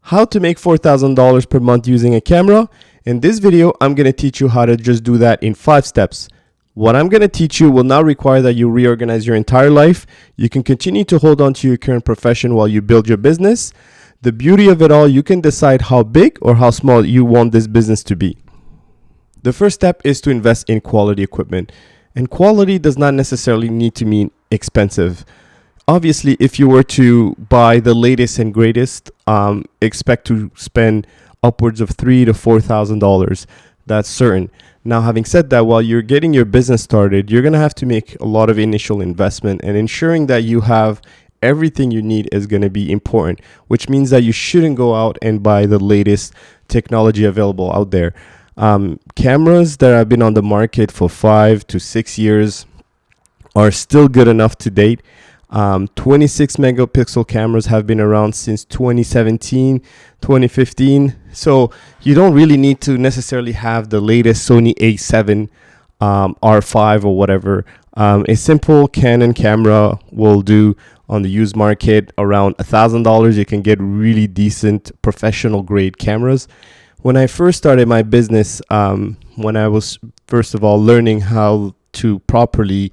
How to make $4,000 per month using a camera. In this video, I'm going to teach you how to just do that in 5 steps. What I'm going to teach you will not require that you reorganize your entire life. You can continue to hold on to your current profession while you build your business. The beauty of it all, you can decide how big or how small you want this business to be. The first step is to invest in quality equipment. And quality does not necessarily need to mean expensive. Obviously, if you were to buy the latest and greatest, expect to spend upwards of $3,000 to $4,000. That's certain. Now, having said that, while you're getting your business started, you're going to have to make a lot of initial investment, and ensuring that you have everything you need is going to be important, which means that you shouldn't go out and buy the latest technology available out there. Cameras that have been on the market for 5 to 6 years are still good enough to date. 26 megapixel cameras have been around since 2017, 2015. So you don't really need to necessarily have the latest Sony A7, R5 or whatever. A simple Canon camera will do on the used market around $1,000. You can get really decent professional grade cameras. When I first started my business, when I was first of all learning how to properly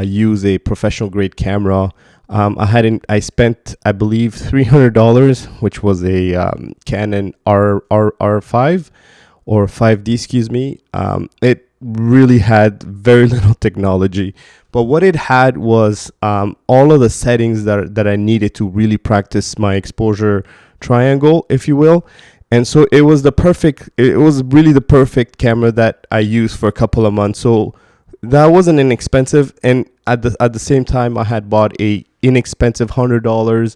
use a professional grade camera, I spent, I believe, $300, which was a Canon R5 or 5D, excuse me. It really had very little technology, but what it had was all of the settings that I needed to really practice my exposure triangle, if you will. And so it was really the perfect camera that I used for a couple of months. So that wasn't inexpensive, and at the same time, I had bought a inexpensive $100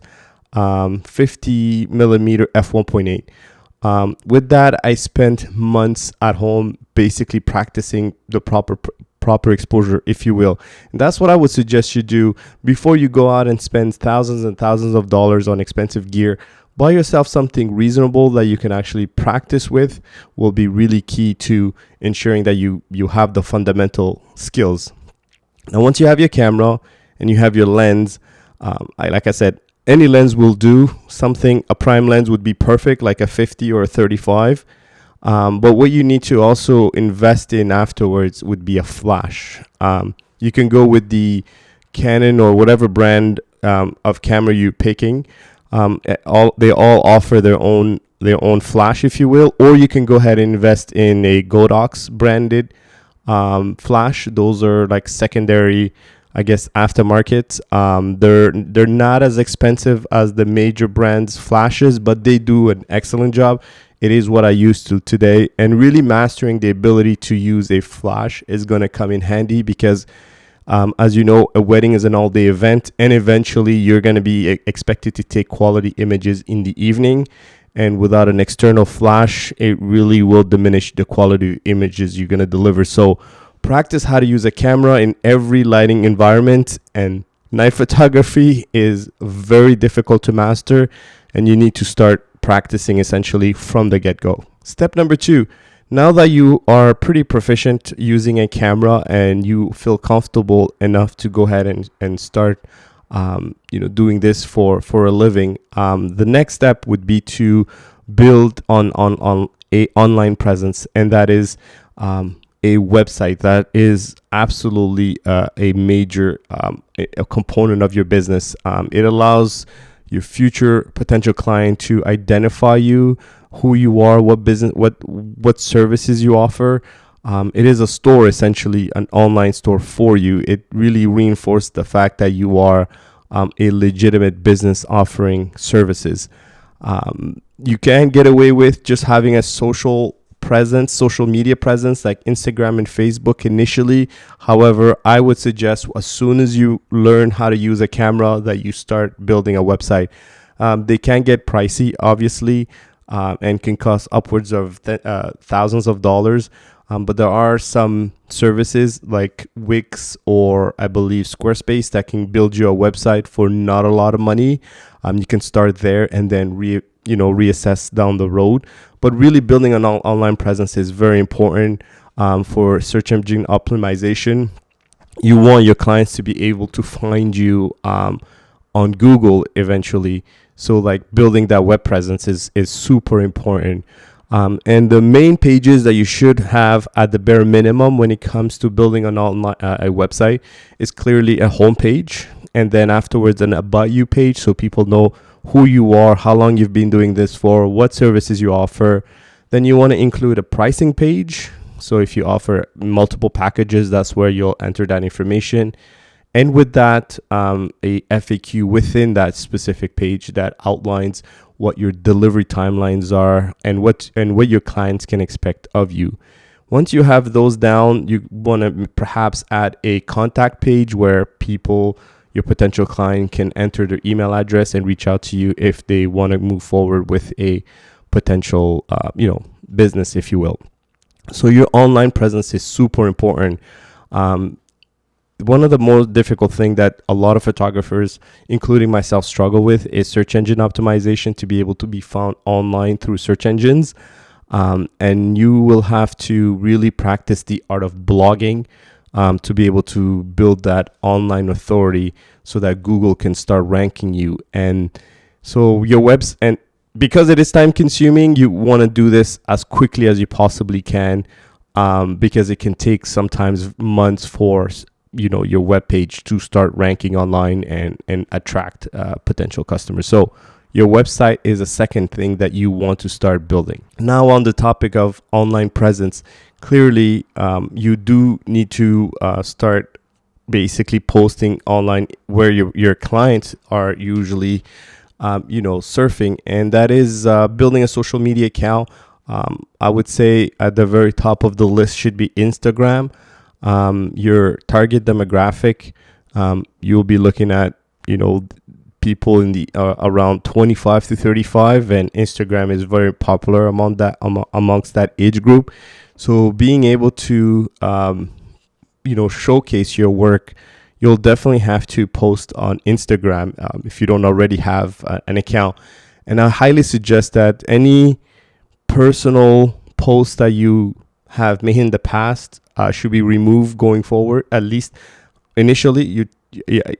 50 millimeter f1.8. With that, I spent months at home basically practicing the proper exposure, if you will. And that's what I would suggest you do before you go out and spend thousands and thousands of dollars on expensive gear. Buy yourself something reasonable that you can actually practice with. Will be really key to ensuring that you have the fundamental skills. Now, once you have your camera and you have your lens, like I said, any lens will do. A prime lens would be perfect, like a 50 or a 35. But what you need to also invest in afterwards would be a flash. You can go with the Canon or whatever brand of camera you're picking. They all offer their own flash, if you will, or you can go ahead and invest in a Godox branded flash. Those are like secondary, I guess, aftermarket. They're not as expensive as the major brands flashes, but they do an excellent job. It is what I use to today, and really mastering the ability to use a flash is going to come in handy because as you know, a wedding is an all-day event, and eventually you're going to be expected to take quality images in the evening. And without an external flash, it really will diminish the quality images you're going to deliver. So practice how to use a camera in every lighting environment. And night photography is very difficult to master, and you need to start practicing essentially from the get-go. Step number 2. Now that you are pretty proficient using a camera and you feel comfortable enough to go ahead and start doing this for a living, the next step would be to build on a online presence, and that is a website. That is absolutely a major a component of your business. It allows your future potential client to identify you, who you are, what business, what services you offer. It is a store, essentially an online store for you. It really reinforced the fact that you are a legitimate business offering services. You can get away with just having a social media presence like Instagram and Facebook initially. However, I would suggest as soon as you learn how to use a camera that you start building a website. They can get pricey, obviously, and can cost upwards of thousands of dollars. But there are some services like Wix or I believe Squarespace that can build you a website for not a lot of money. You can start there and then reassess down the road. But really building an online presence is very important for search engine optimization. You want your clients to be able to find you on Google eventually. So like building that web presence is super important. And the main pages that you should have at the bare minimum when it comes to building an online a website is clearly a home page, and then afterwards an about you page, so people know who you are, how long you've been doing this for, what services you offer. Then you want to include a pricing page. So if you offer multiple packages, that's where you'll enter that information. And with that, a FAQ within that specific page that outlines what your delivery timelines are and what your clients can expect of you. Once you have those down, you want to perhaps add a contact page where your potential client can enter their email address and reach out to you if they want to move forward with a potential, business, if you will. So your online presence is super important. One of the most difficult thing that a lot of photographers, including myself, struggle with is search engine optimization, to be able to be found online through search engines. And you will have to really practice the art of blogging to be able to build that online authority so that Google can start ranking you. And so your webs, and because it is time consuming, you want to do this as quickly as you possibly can, because it can take sometimes months for your web page to start ranking online and attract potential customers. So your website is a second thing that you want to start building. Now, on the topic of online presence, clearly you do need to start basically posting online where your clients are usually surfing, and that is building a social media account. I would say at the very top of the list should be Instagram. Your target demographic, you'll be looking at people in the around 25 to 35, and Instagram is very popular amongst that age group. So being able to showcase your work, you'll definitely have to post on Instagram if you don't already have an account. And I highly suggest that any personal posts that you have made in the past should be removed going forward. At least initially,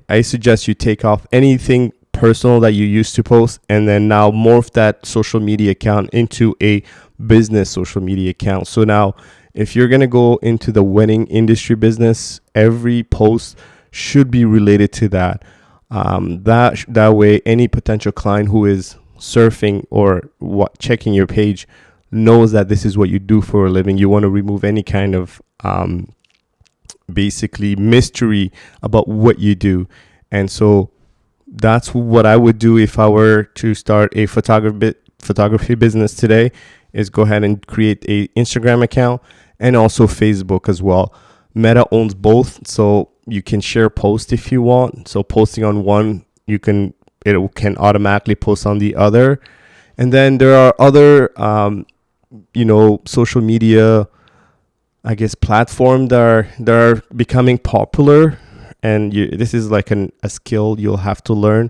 I suggest you take off anything personal that you used to post, and then now morph that social media account into a business social media account. So now, if you're going to go into the wedding industry business, every post should be related to that. That way, any potential client who is surfing or checking your page knows that this is what you do for a living. You want to remove any kind of basically mystery about what you do. And so that's what I would do if I were to start a photography business today, is go ahead and create a Instagram account and also Facebook as well. Meta owns both, so you can share posts if you want. So posting on one, it can automatically post on the other. And then there are other social media, I guess, platform that are becoming popular, and this is like a skill you'll have to learn.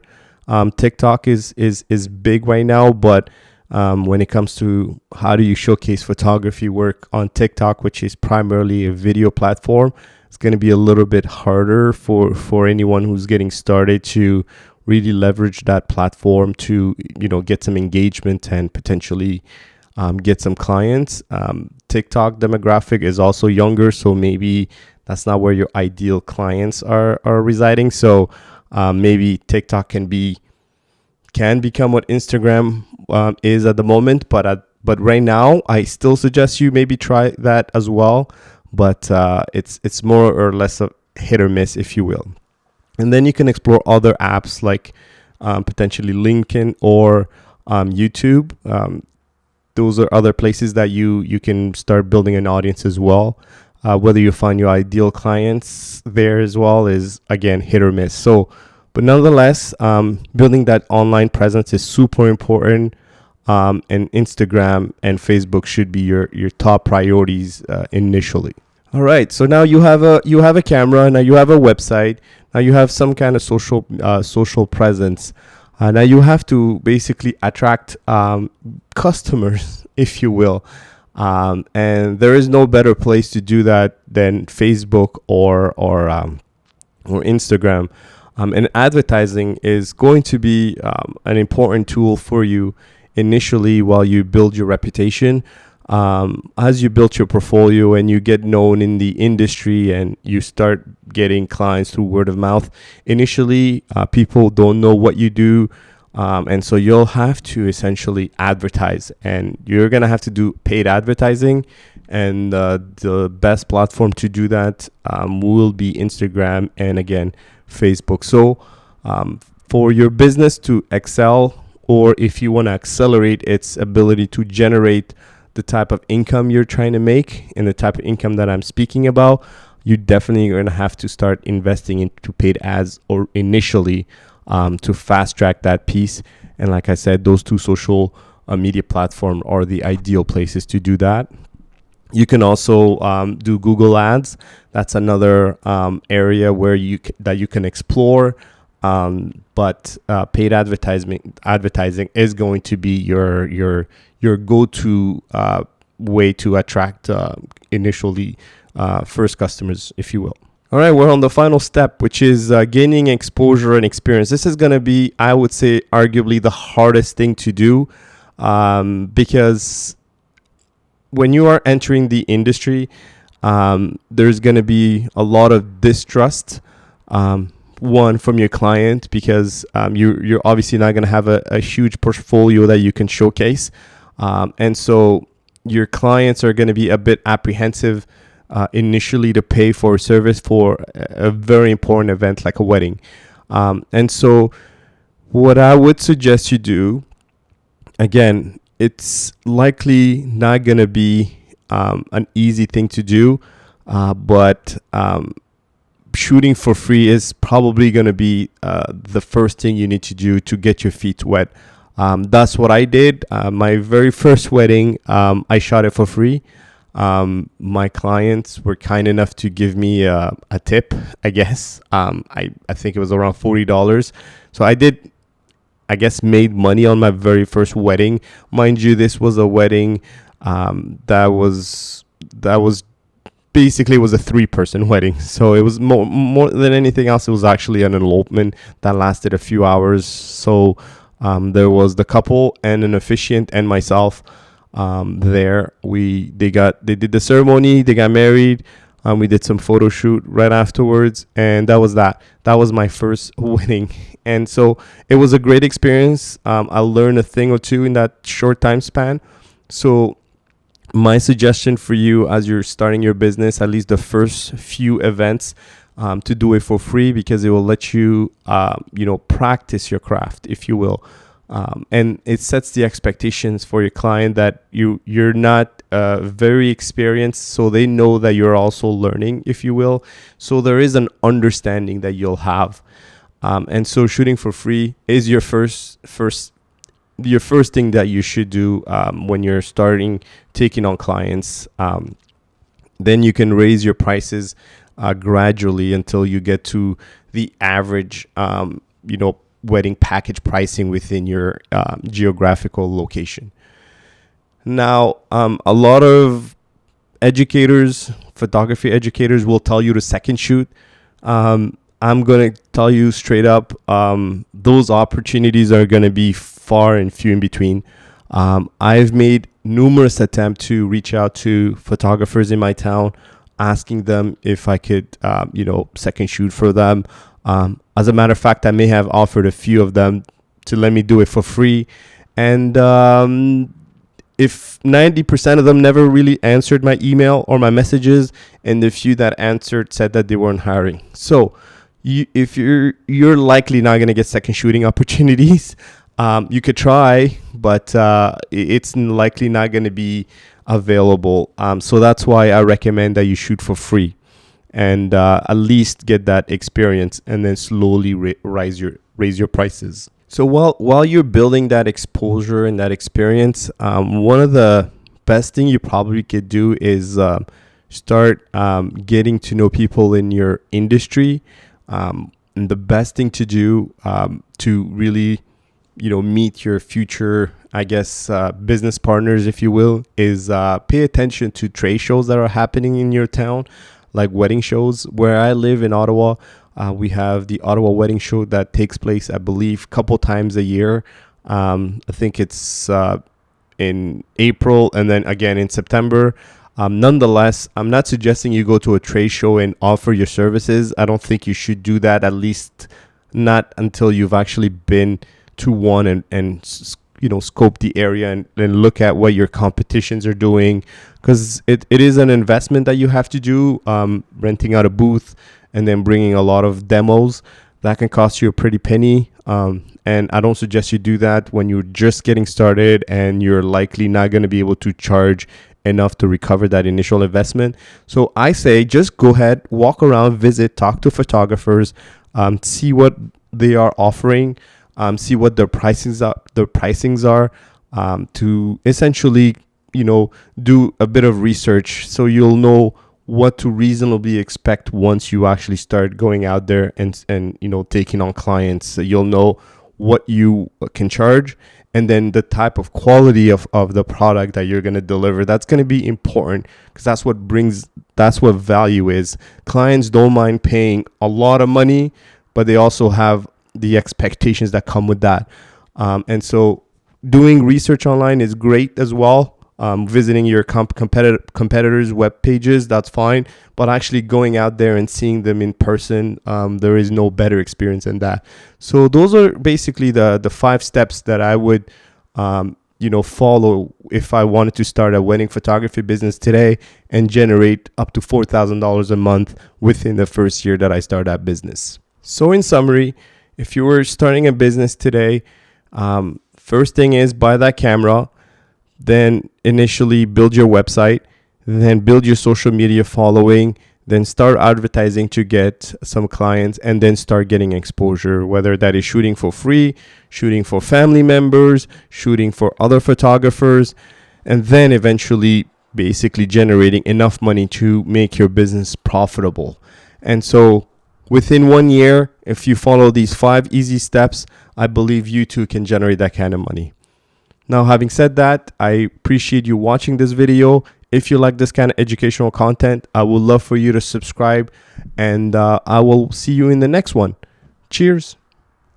TikTok is big right now, but when it comes to how do you showcase photography work on TikTok, which is primarily a video platform, it's going to be a little bit harder for anyone who's getting started to really leverage that platform to get some engagement and potentially get some clients. TikTok demographic is also younger, so maybe that's not where your ideal clients are residing. So maybe TikTok can become what Instagram is at the moment, but right now I still suggest you maybe try that as well. But it's more or less a hit or miss, if you will. And then you can explore other apps like potentially LinkedIn or YouTube. Those are other places that you can start building an audience as well. Whether you find your ideal clients there as well is, again, hit or miss. So, but nonetheless, building that online presence is super important. And Instagram and Facebook should be your top priorities initially. All right, so now you have a camera, now you have a website, now you have some kind of social presence. Now you have to basically attract customers, if you will. And there is no better place to do that than Facebook or Instagram. And advertising is going to be an important tool for you initially while you build your reputation. As you build your portfolio and you get known in the industry and you start getting clients through word of mouth, initially people don't know what you do. And so you'll have to essentially advertise, and you're going to have to do paid advertising. And the best platform to do that will be Instagram and, again, Facebook. So for your business to excel, or if you want to accelerate its ability to generate the type of income you're trying to make and the type of income that I'm speaking about, you definitely are going to have to start investing into paid ads or initially to fast track that piece. And like I said, those two social media platforms are the ideal places to do that. You can also do Google Ads. That's another area where you can explore. But paid advertising is going to be your go-to way to attract initially first customers, if you will. All right, we're on the final step, which is gaining exposure and experience. This is going to be, I would say, arguably the hardest thing to do because when you are entering the industry, there's going to be a lot of distrust. One, from your client, because you're obviously not going to have a huge portfolio that you can showcase. And so your clients are going to be a bit apprehensive initially to pay for a service for a very important event like a wedding. And so what I would suggest you do, again, it's likely not going to be an easy thing to do, but shooting for free is probably going to be the first thing you need to do to get your feet wet. That's what I did. My very first wedding, I shot it for free. My clients were kind enough to give me a tip, I guess. I think it was around $40. So I did, I guess, made money on my very first wedding. Mind you, this was a wedding that was basically was a 3-person wedding. So it was more than anything else, it was actually an elopement that lasted a few hours. So there was the couple and an officiant and myself there. They did the ceremony, they got married. We did some photo shoot right afterwards, and that was my first wedding. And so it was a great experience. I learned a thing or two in that short time span. So my suggestion for you as you're starting your business, at least the first few events, to do it for free, because it will let you, practice your craft, if you will. And it sets the expectations for your client that you're not very experienced, so they know that you're also learning, if you will. So there is an understanding that you'll have. And so shooting for free is your first thing that you should do when you're starting taking on clients. Then you can raise your prices gradually until you get to the average, wedding package pricing within your geographical location. Now, a lot of photography educators will tell you to second shoot. I'm going to tell you straight up, those opportunities are going to be far and few in between. I've made numerous attempts to reach out to photographers in my town, asking them if I could, second shoot for them. As a matter of fact, I may have offered a few of them to let me do it for free. And if 90% of them never really answered my email or my messages, and the few that answered said that they weren't hiring. So if you're likely not going to get second shooting opportunities. You could try, but it's likely not going to be available. So that's why I recommend that you shoot for free and at least get that experience, and then slowly raise your prices. So while you're building that exposure and that experience, one of the best thing you probably could do is start getting to know people in your industry. And the best thing to do to really meet your future, I guess, business partners, if you will, is pay attention to trade shows that are happening in your town, like wedding shows. Where I live in Ottawa, We have the Ottawa Wedding Show that takes place, I believe, a couple times a year. I think it's in April and then again in September. Nonetheless, I'm not suggesting you go to a trade show and offer your services. I don't think you should do that, at least not until you've actually been to one and scope the area and look at what your competitions are doing, because it is an investment that you have to do. Renting out a booth and then bringing a lot of demos, that can cost you a pretty penny. And I don't suggest you do that when you're just getting started and you're likely not going to be able to charge enough to recover that initial investment. So I say just go ahead, walk around, visit, talk to photographers, see what they are offering, see what their pricings are, to essentially do a bit of research so you'll know what to reasonably expect once you actually start going out there and taking on clients. So you'll know what you can charge, and then the type of quality of the product that you're going to deliver. That's going to be important, because that's what value is. Clients don't mind paying a lot of money, but they also have the expectations that come with that. And so doing research online is great as well. Visiting your competitors' web pages, that's fine. But actually going out there and seeing them in person, there is no better experience than that. So those are basically the 5 steps that I would follow if I wanted to start a wedding photography business today and generate up to $4,000 a month within the first year that I start that business. So in summary, if you were starting a business today, first thing is buy that camera. Then initially build your website, then build your social media following, then start advertising to get some clients, and then start getting exposure, whether that is shooting for free, shooting for family members, shooting for other photographers, and then eventually basically generating enough money to make your business profitable. And so within 1 year, if you follow these 5 easy steps, I believe you too can generate that kind of money. Now, having said that, I appreciate you watching this video. If you like this kind of educational content, I would love for you to subscribe, and I will see you in the next one. Cheers.